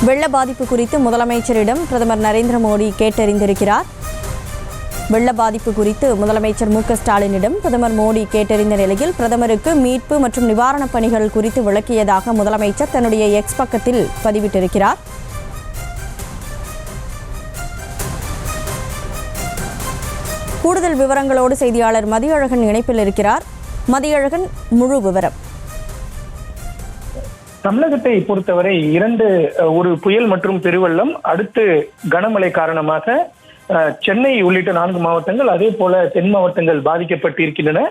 வெள்ள பாதிப்பு குறித்து முதலமைச்சரிடம் பிரதமர் நரேந்திர மோடி கேட்டறிந்திருக்கிறார். வெள்ள பாதிப்பு குறித்து முதலமைச்சர் மு.க.ஸ்டாலினிடம் பிரதமர் மோடி கேட்டறிந்த நிலையில் பிரதமருக்கு மீட்பு மற்றும் நிவாரணப் பணிகள் குறித்து விளக்கியதாக முதலமைச்சர் தன்னுடைய எக்ஸ் பக்கத்தில் பதிவிட்டிருக்கிறார். கூடுதல் விவரங்களோடு செய்தியாளர் மதியழகன் இணைப்பில் இருக்கிறார். மதியழகன், முழு விவரம். தமிழகத்தை பொறுத்தவரை ஒரு புயல் மற்றும் பெருவெள்ளம், அடுத்து கனமழை காரணமாக சென்னை உள்ளிட்ட 4 மாவட்டங்கள், அதே போல தென் மாவட்டங்கள் பாதிக்கப்பட்டிருக்கின்றன.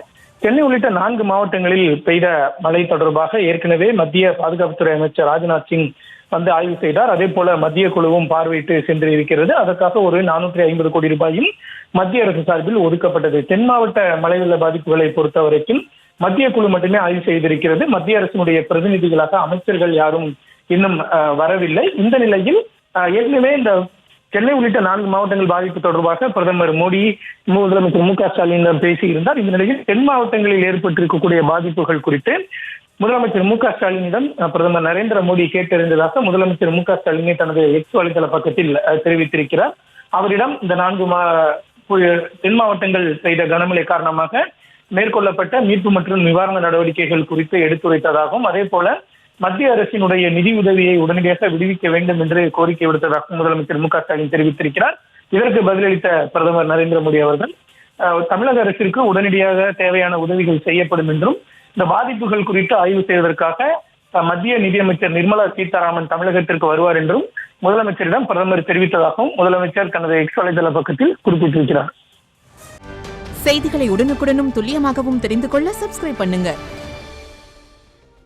சென்னை உள்ளிட்ட 4 மாவட்டங்களில் பெய்த மழை தொடர்பாக ஏற்கனவே மத்திய பாதுகாப்புத்துறை அமைச்சர் ராஜ்நாத் சிங் வந்து ஆய்வு செய்தார். அதே போல மத்திய குழுவும் பார்வையிட்டு சென்று இருக்கிறது. அதற்காக ஒரு 450 கோடி ரூபாயும் மத்திய அரசு சார்பில் ஒதுக்கப்பட்டது. தென் மாவட்ட மழை வெள்ள பாதிப்புகளை பொறுத்த வரைக்கும் மத்திய குழு மட்டுமே ஆய்வு செய்திருக்கிறது. மத்திய அரசினுடைய பிரதிநிதிகளாக அமைச்சர்கள் யாரும் இன்னும் வரவில்லை. இந்த நிலையில் ஏற்கனவே இந்த சென்னை உள்ளிட்ட 4 மாவட்டங்கள் பாதிப்பு தொடர்பாக பிரதமர் மோடி முதலமைச்சர் மு.க.ஸ்டாலினிடம் பேசியிருந்தார். இந்த நிலையில் தென் மாவட்டங்களில் ஏற்பட்டிருக்கக்கூடிய பாதிப்புகள் குறித்து முதலமைச்சர் மு.க.ஸ்டாலினிடம் பிரதமர் நரேந்திர மோடி கேட்டறிந்ததாக முதலமைச்சர் மு.க.ஸ்டாலினை தனது எக்ஸ் வலைதள பக்கத்தில் தெரிவித்திருக்கிறார். அவரிடம் இந்த 4 தென் மாவட்டங்கள் பெய்த கனமழை காரணமாக மேற்கொள்ளப்பட்ட மீட்பு மற்றும் நிவாரண நடவடிக்கைகள் குறித்து எடுத்துரைத்ததாகவும், அதே போல மத்திய அரசினுடைய நிதி உதவியை உடனடியாக விடுவிக்க வேண்டும் என்று கோரிக்கை விடுத்ததாகவும் முதலமைச்சர் மு.க.ஸ்டாலின் தெரிவித்திருக்கிறார். இதற்கு பதிலளித்த பிரதமர் நரேந்திர மோடி அவர்கள் தமிழக அரசிற்கு உடனடியாக தேவையான உதவிகள் செய்யப்படும் என்றும், இந்த பாதிப்புகள் குறித்து ஆய்வு செய்வதற்காக மத்திய நிதியமைச்சர் நிர்மலா சீதாராமன் தமிழகத்திற்கு வருவார் என்றும் முதலமைச்சரிடம் பிரதமர் தெரிவித்ததாகவும் முதலமைச்சர் தனது எக்ஸ் வலைதள பக்கத்தில் குறிப்பிட்டிருக்கிறார். செய்திகளை உடனுக்குடனும் துல்லியமாகவும் தெரிந்து கொள்ள சப்ஸ்கிரைப் பண்ணுங்க.